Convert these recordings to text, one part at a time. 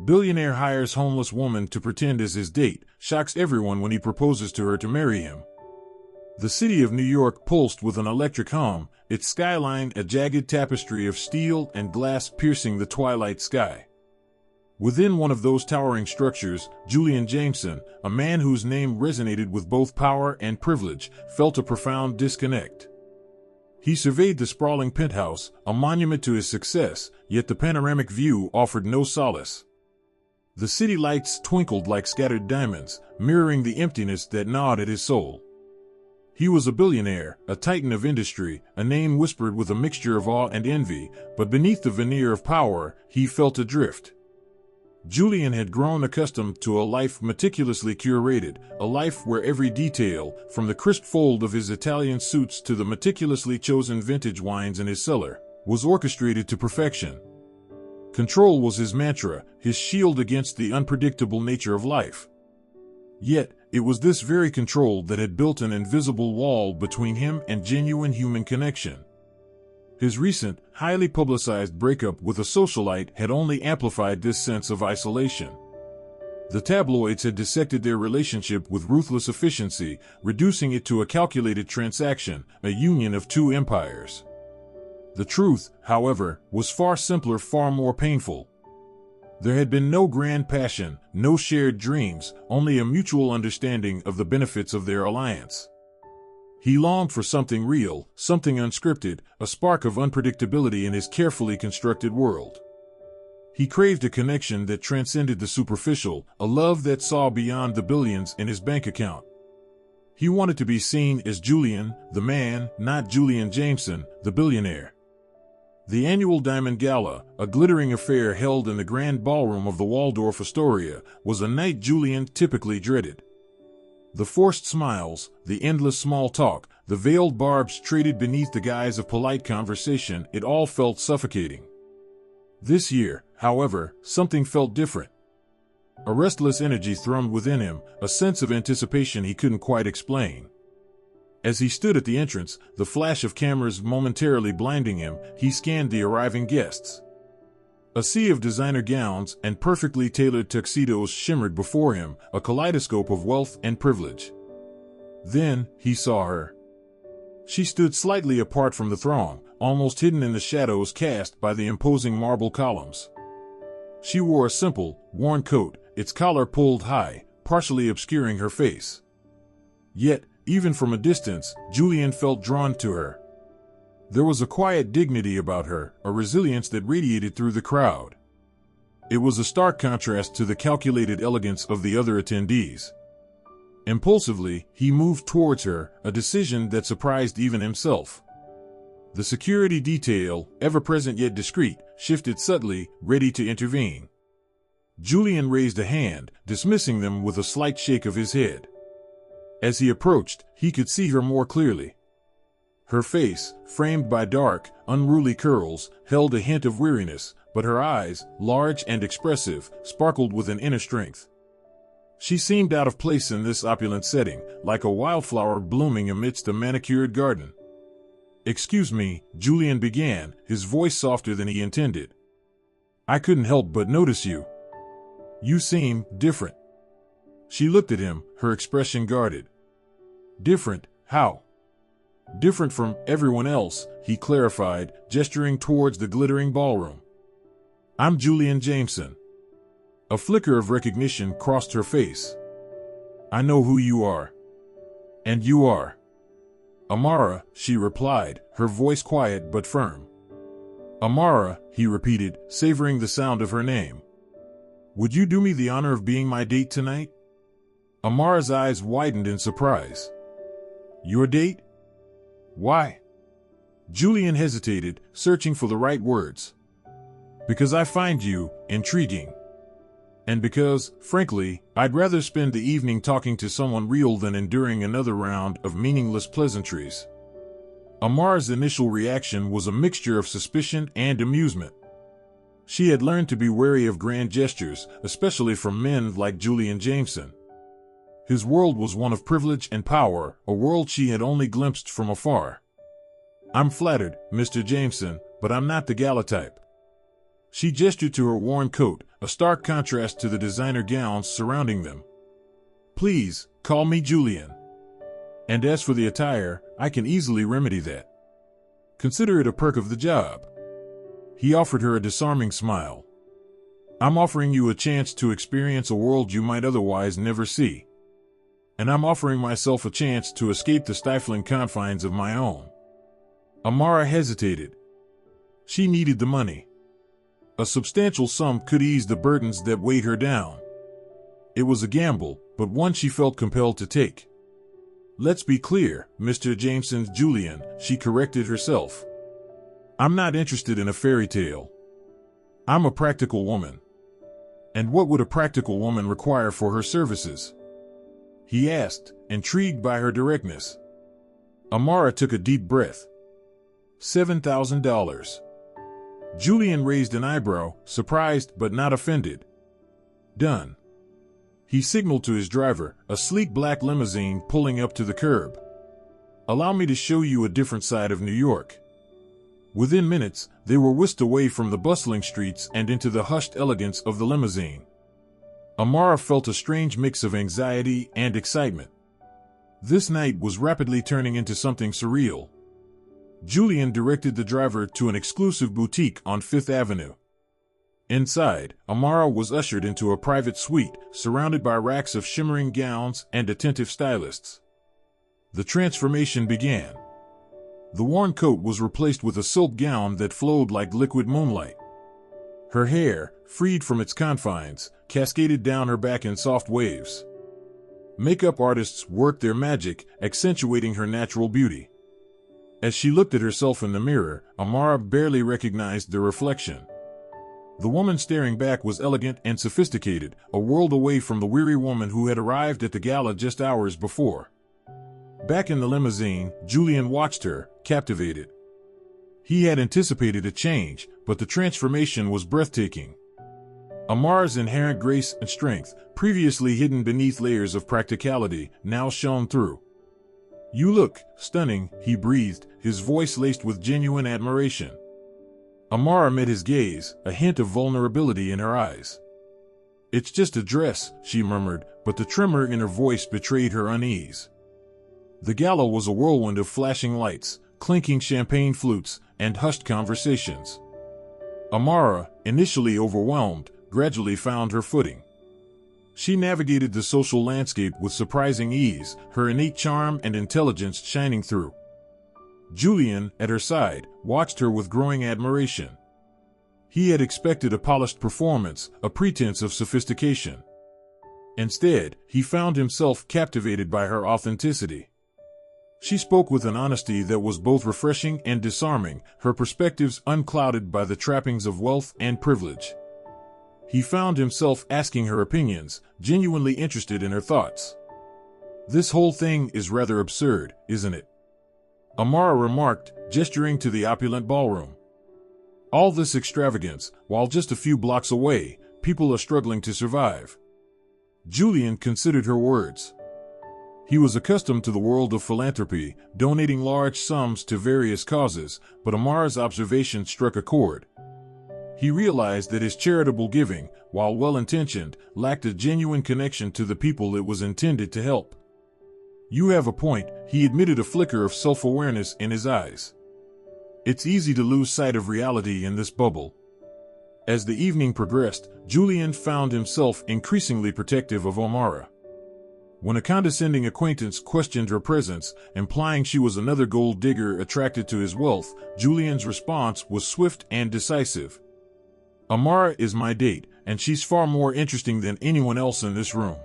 Billionaire hires homeless woman to pretend as his date, shocks everyone when he proposes to her to marry him. The city of New York pulsed with an electric hum, its skyline a jagged tapestry of steel and glass piercing the twilight sky. Within one of those towering structures, Julian Jameson, a man whose name resonated with both power and privilege, felt a profound disconnect. He surveyed the sprawling penthouse, a monument to his success, yet the panoramic view offered no solace. The city lights twinkled like scattered diamonds, mirroring the emptiness that gnawed at his soul. He was a billionaire, a titan of industry, a name whispered with a mixture of awe and envy, but beneath the veneer of power, he felt adrift. Julian had grown accustomed to a life meticulously curated, a life where every detail, from the crisp fold of his Italian suits to the meticulously chosen vintage wines in his cellar, was orchestrated to perfection. Control was his mantra, his shield against the unpredictable nature of life. Yet, it was this very control that had built an invisible wall between him and genuine human connection. His recent, highly publicized breakup with a socialite had only amplified this sense of isolation. The tabloids had dissected their relationship with ruthless efficiency, reducing it to a calculated transaction, a union of two empires. The truth, however, was far simpler, far more painful. There had been no grand passion, no shared dreams, only a mutual understanding of the benefits of their alliance. He longed for something real, something unscripted, a spark of unpredictability in his carefully constructed world. He craved a connection that transcended the superficial, a love that saw beyond the billions in his bank account. He wanted to be seen as Julian, the man, not Julian Jameson, the billionaire. The annual Diamond Gala, a glittering affair held in the grand ballroom of the Waldorf Astoria, was a night Julian typically dreaded. The forced smiles, the endless small talk, the veiled barbs traded beneath the guise of polite conversation, it all felt suffocating. This year, however, something felt different. A restless energy thrummed within him, a sense of anticipation he couldn't quite explain. As he stood at the entrance, the flash of cameras momentarily blinding him, he scanned the arriving guests. A sea of designer gowns and perfectly tailored tuxedos shimmered before him, a kaleidoscope of wealth and privilege. Then, he saw her. She stood slightly apart from the throng, almost hidden in the shadows cast by the imposing marble columns. She wore a simple, worn coat, its collar pulled high, partially obscuring her face. Yet, even from a distance, Julian felt drawn to her. There was a quiet dignity about her, a resilience that radiated through the crowd. It was a stark contrast to the calculated elegance of the other attendees. Impulsively, he moved towards her, a decision that surprised even himself. The security detail, ever present yet discreet, shifted subtly, ready to intervene. Julian raised a hand, dismissing them with a slight shake of his head. As he approached, he could see her more clearly. Her face, framed by dark, unruly curls, held a hint of weariness, but her eyes, large and expressive, sparkled with an inner strength. She seemed out of place in this opulent setting, like a wildflower blooming amidst a manicured garden. "Excuse me," Julian began, his voice softer than he intended. "I couldn't help but notice you. You seem different." She looked at him, her expression guarded. "Different, how?" "Different from everyone else," he clarified, gesturing towards the glittering ballroom. "I'm Julian Jameson." A flicker of recognition crossed her face. "I know who you are." "And you are?" "Amara," she replied, her voice quiet but firm. "Amara," he repeated, savoring the sound of her name. "Would you do me the honor of being my date tonight?" Amara's eyes widened in surprise. "Your date? Why?" Julian hesitated, searching for the right words. "Because I find you intriguing. And because, frankly, I'd rather spend the evening talking to someone real than enduring another round of meaningless pleasantries." Amara's initial reaction was a mixture of suspicion and amusement. She had learned to be wary of grand gestures, especially from men like Julian Jameson. His world was one of privilege and power, a world she had only glimpsed from afar. "I'm flattered, Mr. Jameson, but I'm not the gala type." She gestured to her worn coat, a stark contrast to the designer gowns surrounding them. "Please, call me Julian. And as for the attire, I can easily remedy that. Consider it a perk of the job." He offered her a disarming smile. "I'm offering you a chance to experience a world you might otherwise never see. And I'm offering myself a chance to escape the stifling confines of my own." Amara hesitated. She needed the money. A substantial sum could ease the burdens that weighed her down. It was a gamble, but one she felt compelled to take. "Let's be clear, Mr. Jameson's Julian," she corrected herself. "I'm not interested in a fairy tale. I'm a practical woman." "And what would a practical woman require for her services?" he asked, intrigued by her directness. Amara took a deep breath. $7,000. Julian raised an eyebrow, surprised but not offended. "Done." He signaled to his driver, a sleek black limousine pulling up to the curb. "Allow me to show you a different side of New York." Within minutes, they were whisked away from the bustling streets and into the hushed elegance of the limousine. Amara felt a strange mix of anxiety and excitement. This night was rapidly turning into something surreal. Julian directed the driver to an exclusive boutique on Fifth Avenue. Inside, Amara was ushered into a private suite, surrounded by racks of shimmering gowns and attentive stylists. The transformation began. The worn coat was replaced with a silk gown that flowed like liquid moonlight. Her hair, freed from its confines, cascaded down her back in soft waves. Makeup artists worked their magic, accentuating her natural beauty. As she looked at herself in the mirror, Amara barely recognized the reflection. The woman staring back was elegant and sophisticated, a world away from the weary woman who had arrived at the gala just hours before. Back in the limousine, Julian watched her, captivated. He had anticipated a change, but the transformation was breathtaking. Amara's inherent grace and strength, previously hidden beneath layers of practicality, now shone through. "You look stunning," he breathed, his voice laced with genuine admiration. Amara met his gaze, a hint of vulnerability in her eyes. "It's just a dress," she murmured, but the tremor in her voice betrayed her unease. The gala was a whirlwind of flashing lights, clinking champagne flutes, and hushed conversations. Amara, initially overwhelmed, gradually found her footing. She navigated the social landscape with surprising ease, her innate charm and intelligence shining through. Julian, at her side, watched her with growing admiration. He had expected a polished performance, a pretense of sophistication. Instead, he found himself captivated by her authenticity. She spoke with an honesty that was both refreshing and disarming, her perspectives unclouded by the trappings of wealth and privilege. He found himself asking her opinions, genuinely interested in her thoughts. "This whole thing is rather absurd, isn't it?" Amara remarked, gesturing to the opulent ballroom. "All this extravagance, while just a few blocks away, people are struggling to survive." Julian considered her words. He was accustomed to the world of philanthropy, donating large sums to various causes, but Amara's observation struck a chord. He realized that his charitable giving, while well-intentioned, lacked a genuine connection to the people it was intended to help. "You have a point," he admitted, a flicker of self-awareness in his eyes. "It's easy to lose sight of reality in this bubble." As the evening progressed, Julian found himself increasingly protective of Amara. When a condescending acquaintance questioned her presence, implying she was another gold digger attracted to his wealth, Julian's response was swift and decisive. "Amara is my date, and she's far more interesting than anyone else in this room."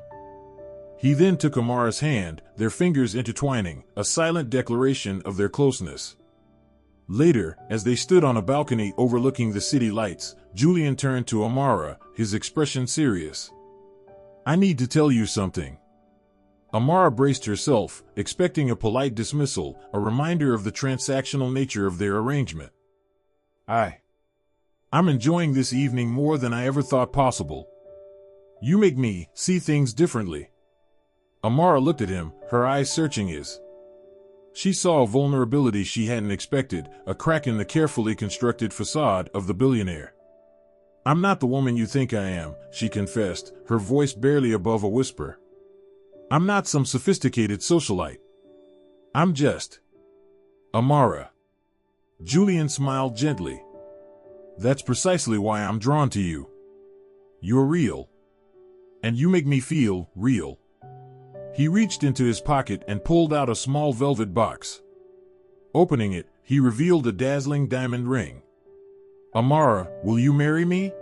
He then took Amara's hand, their fingers intertwining, a silent declaration of their closeness. Later, as they stood on a balcony overlooking the city lights, Julian turned to Amara, his expression serious. "I need to tell you something." Amara braced herself, expecting a polite dismissal, a reminder of the transactional nature of their arrangement. I'm enjoying this evening more than I ever thought possible. You make me see things differently." Amara looked at him, her eyes searching his. She saw a vulnerability she hadn't expected, a crack in the carefully constructed facade of the billionaire. I'm not the woman you think I am, she confessed, her voice barely above a whisper. I'm not some sophisticated socialite. I'm just Amara. Julian smiled gently. That's precisely why I'm drawn to you. You're real. And you make me feel real. He reached into his pocket and pulled out a small velvet box. Opening it, he revealed a dazzling diamond ring. Amara, will you marry me?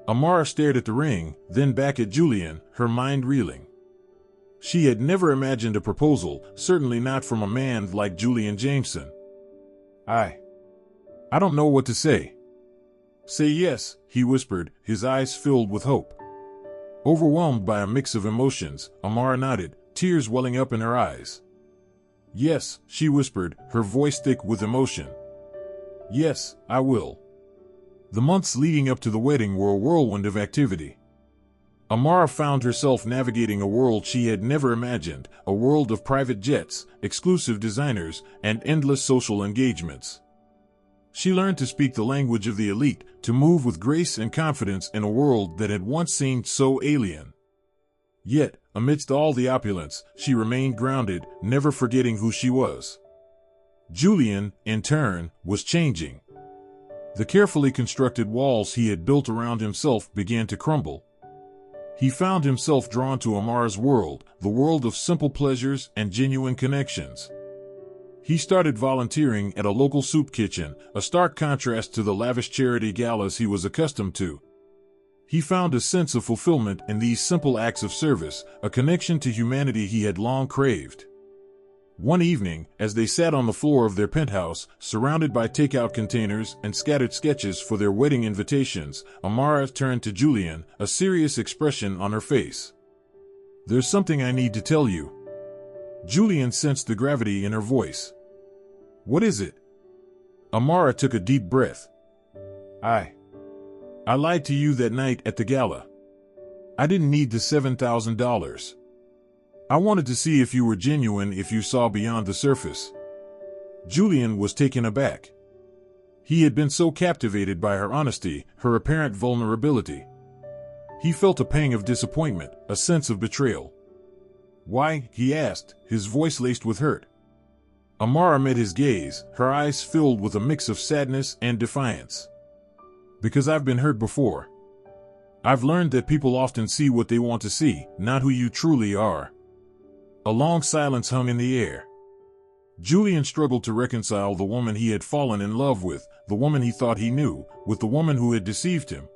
Amara stared at the ring, then back at Julian, her mind reeling. She had never imagined a proposal, certainly not from a man like Julian Jameson. I don't know what to say. Say yes, he whispered, his eyes filled with hope. Overwhelmed by a mix of emotions, Amara nodded, tears welling up in her eyes. Yes, she whispered, her voice thick with emotion. Yes, I will. The months leading up to the wedding were a whirlwind of activity. Amara found herself navigating a world she had never imagined, a world of private jets, exclusive designers, and endless social engagements. She learned to speak the language of the elite, to move with grace and confidence in a world that had once seemed so alien. Yet, amidst all the opulence, she remained grounded, never forgetting who she was. Julian, in turn, was changing. The carefully constructed walls he had built around himself began to crumble. He found himself drawn to Amara's world, the world of simple pleasures and genuine connections. He started volunteering at a local soup kitchen, a stark contrast to the lavish charity galas he was accustomed to. He found a sense of fulfillment in these simple acts of service, a connection to humanity he had long craved. One evening, as they sat on the floor of their penthouse, surrounded by takeout containers and scattered sketches for their wedding invitations, Amara turned to Julian, a serious expression on her face. There's something I need to tell you. Julian sensed the gravity in her voice. What is it? Amara took a deep breath. I lied to you that night at the gala. I didn't need the $7,000. I wanted to see if you were genuine, if you saw beyond the surface. Julian was taken aback. He had been so captivated by her honesty, her apparent vulnerability. He felt a pang of disappointment, a sense of betrayal. Why? He asked, his voice laced with hurt. Amara met his gaze, her eyes filled with a mix of sadness and defiance. Because I've been hurt before. I've learned that people often see what they want to see, not who you truly are. A long silence hung in the air. Julian struggled to reconcile the woman he had fallen in love with, the woman he thought he knew, with the woman who had deceived him.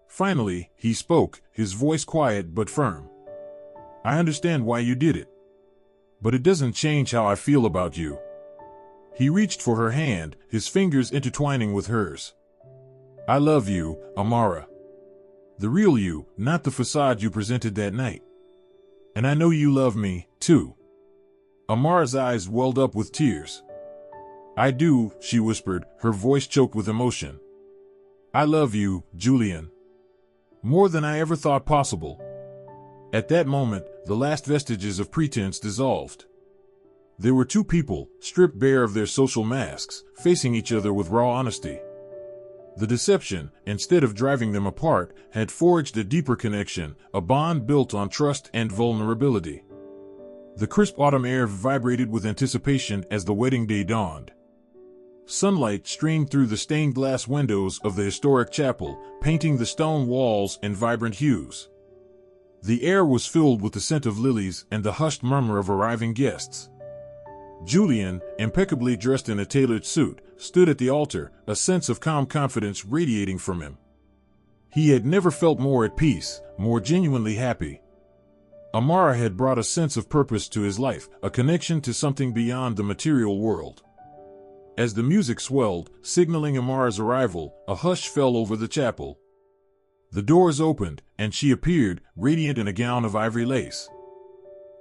Finally, he spoke, his voice quiet but firm. I understand why you did it. But it doesn't change how I feel about you. He reached for her hand, his fingers intertwining with hers. I love you, Amara. The real you, not the facade you presented that night. And I know you love me, too. Amara's eyes welled up with tears. I do, she whispered, her voice choked with emotion. I love you, Julian. More than I ever thought possible. At that moment, the last vestiges of pretense dissolved. There were two people, stripped bare of their social masks, facing each other with raw honesty. The deception, instead of driving them apart, had forged a deeper connection, a bond built on trust and vulnerability. The crisp autumn air vibrated with anticipation as the wedding day dawned. Sunlight streamed through the stained glass windows of the historic chapel, painting the stone walls in vibrant hues. The air was filled with the scent of lilies and the hushed murmur of arriving guests. Julian, impeccably dressed in a tailored suit, stood at the altar, a sense of calm confidence radiating from him. He had never felt more at peace, more genuinely happy. Amara had brought a sense of purpose to his life, a connection to something beyond the material world. As the music swelled, signaling Amara's arrival, a hush fell over the chapel. The doors opened, and she appeared, radiant in a gown of ivory lace.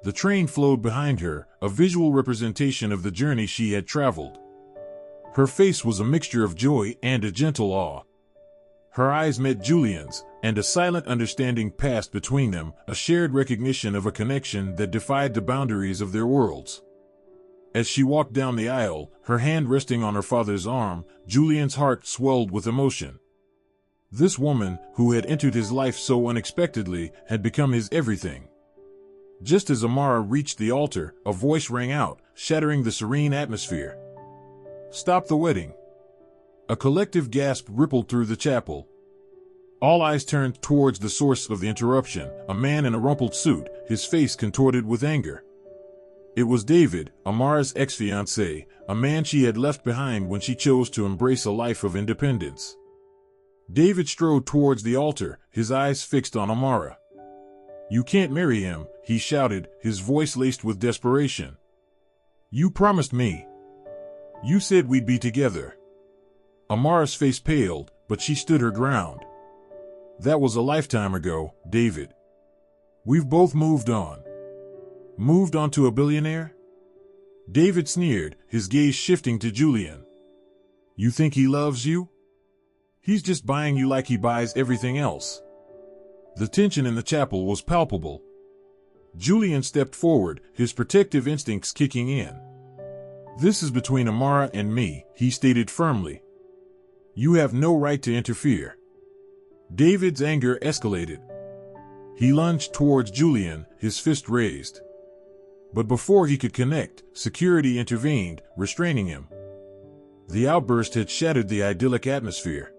The train flowed behind her, a visual representation of the journey she had traveled. Her face was a mixture of joy and a gentle awe. Her eyes met Julian's, and a silent understanding passed between them, a shared recognition of a connection that defied the boundaries of their worlds. As she walked down the aisle, her hand resting on her father's arm, Julian's heart swelled with emotion. This woman, who had entered his life so unexpectedly, had become his everything. Just as Amara reached the altar, a voice rang out, shattering the serene atmosphere. "Stop the wedding." A collective gasp rippled through the chapel. All eyes turned towards the source of the interruption, a man in a rumpled suit, his face contorted with anger. It was David, Amara's ex-fiancé, a man she had left behind when she chose to embrace a life of independence. David strode towards the altar, his eyes fixed on Amara. "You can't marry him," he shouted, his voice laced with desperation. "You promised me. You said we'd be together." Amara's face paled, but she stood her ground. "That was a lifetime ago, David. We've both moved on." "Moved on to a billionaire?" David sneered, his gaze shifting to Julian. "You think he loves you? He's just buying you like he buys everything else." The tension in the chapel was palpable. Julian stepped forward, his protective instincts kicking in. "This is between Amara and me," he stated firmly. "You have no right to interfere." David's anger escalated. He lunged towards Julian, his fist raised. But before he could connect, security intervened, restraining him. The outburst had shattered the idyllic atmosphere.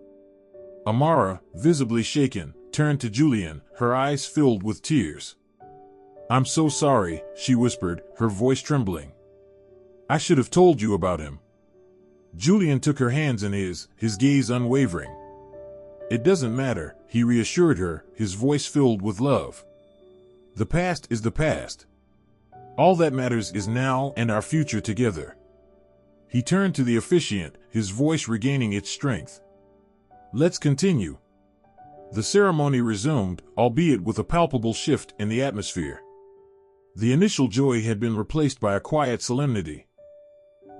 Amara, visibly shaken, turned to Julian, her eyes filled with tears. "I'm so sorry," she whispered, her voice trembling. "I should have told you about him." Julian took her hands in his gaze unwavering. "It doesn't matter," he reassured her, his voice filled with love. "The past is the past. All that matters is now and our future together." He turned to the officiant, his voice regaining its strength. "Let's continue." The ceremony resumed, albeit with a palpable shift in the atmosphere. The initial joy had been replaced by a quiet solemnity.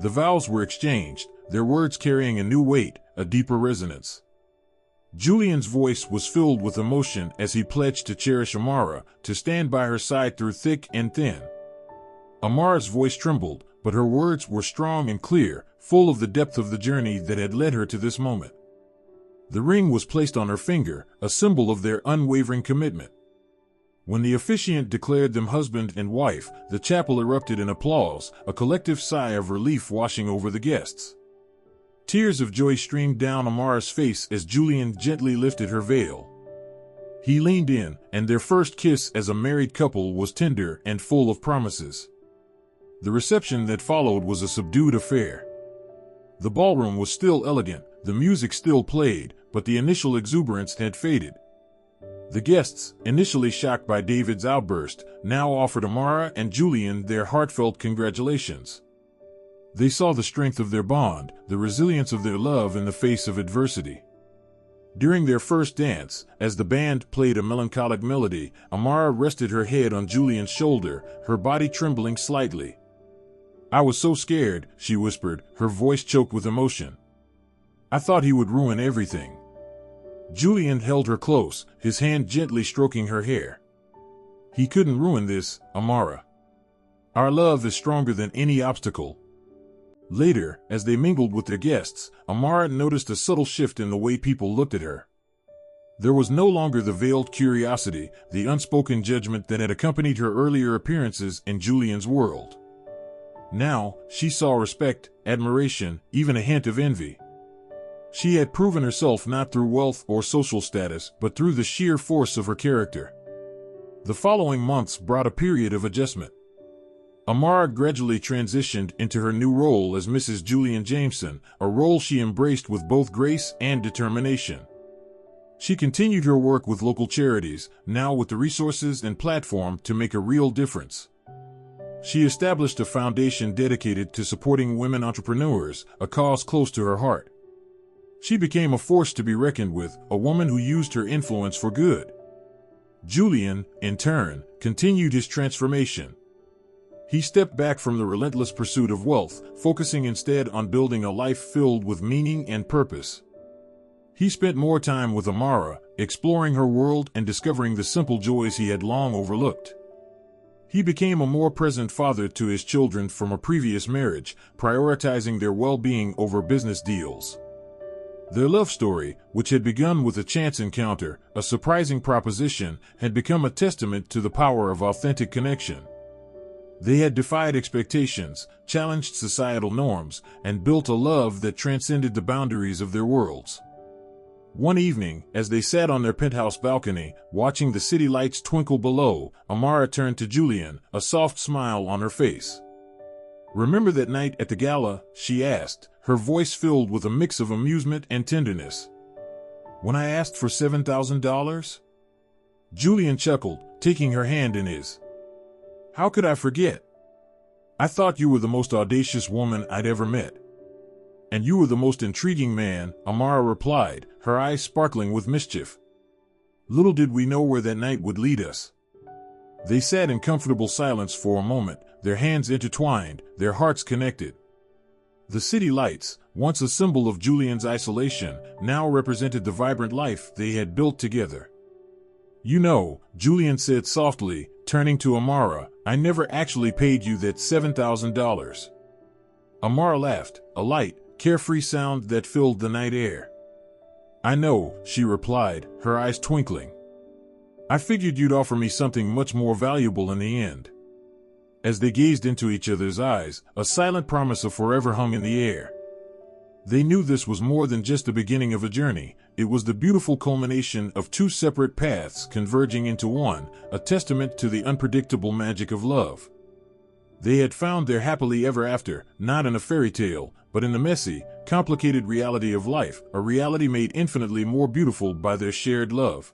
The vows were exchanged, their words carrying a new weight, a deeper resonance. Julian's voice was filled with emotion as he pledged to cherish Amara, to stand by her side through thick and thin. Amara's voice trembled, but her words were strong and clear, full of the depth of the journey that had led her to this moment. The ring was placed on her finger, a symbol of their unwavering commitment. When the officiant declared them husband and wife, the chapel erupted in applause, a collective sigh of relief washing over the guests. Tears of joy streamed down Amara's face as Julian gently lifted her veil. He leaned in, and their first kiss as a married couple was tender and full of promises. The reception that followed was a subdued affair. The ballroom was still elegant, the music still played, but the initial exuberance had faded. The guests, initially shocked by David's outburst, now offered Amara and Julian their heartfelt congratulations. They saw the strength of their bond, the resilience of their love in the face of adversity. During their first dance, as the band played a melancholic melody, Amara rested her head on Julian's shoulder, her body trembling slightly. "I was so scared," she whispered, her voice choked with emotion. "I thought he would ruin everything." Julian held her close, his hand gently stroking her hair. "He couldn't ruin this, Amara. Our love is stronger than any obstacle." Later, as they mingled with their guests, Amara noticed a subtle shift in the way people looked at her. There was no longer the veiled curiosity, the unspoken judgment that had accompanied her earlier appearances in Julian's world. Now, she saw respect, admiration, even a hint of envy. She had proven herself not through wealth or social status, but through the sheer force of her character. The following months brought a period of adjustment. Amara gradually transitioned into her new role as Mrs. Julian Jameson, a role she embraced with both grace and determination. She continued her work with local charities, now with the resources and platform to make a real difference. She established a foundation dedicated to supporting women entrepreneurs, a cause close to her heart. She became a force to be reckoned with, a woman who used her influence for good. Julian, in turn, continued his transformation. He stepped back from the relentless pursuit of wealth, focusing instead on building a life filled with meaning and purpose. He spent more time with Amara, exploring her world and discovering the simple joys he had long overlooked. He became a more present father to his children from a previous marriage, prioritizing their well-being over business deals. Their love story, which had begun with a chance encounter, a surprising proposition, had become a testament to the power of authentic connection. They had defied expectations, challenged societal norms, and built a love that transcended the boundaries of their worlds. One evening, as they sat on their penthouse balcony, watching the city lights twinkle below, Amara turned to Julian, a soft smile on her face. "Remember that night at the gala?" she asked, her voice filled with a mix of amusement and tenderness. "When I asked for $7,000? Julian chuckled, taking her hand in his. "How could I forget? I thought you were the most audacious woman I'd ever met." "And you were the most intriguing man," Amara replied, her eyes sparkling with mischief. Little did we know where that night would lead us. They sat in comfortable silence for a moment, their hands intertwined, their hearts connected. The city lights, once a symbol of Julian's isolation, now represented the vibrant life they had built together. "You know," Julian said softly, turning to Amara, "I never actually paid you that $7,000. Amara laughed, a light, carefree sound that filled the night air. "I know," she replied, her eyes twinkling. "I figured you'd offer me something much more valuable in the end." As they gazed into each other's eyes, a silent promise of forever hung in the air. They knew this was more than just the beginning of a journey. It was the beautiful culmination of two separate paths converging into one, a testament to the unpredictable magic of love. They had found their happily ever after, not in a fairy tale, but in the messy, complicated reality of life, a reality made infinitely more beautiful by their shared love.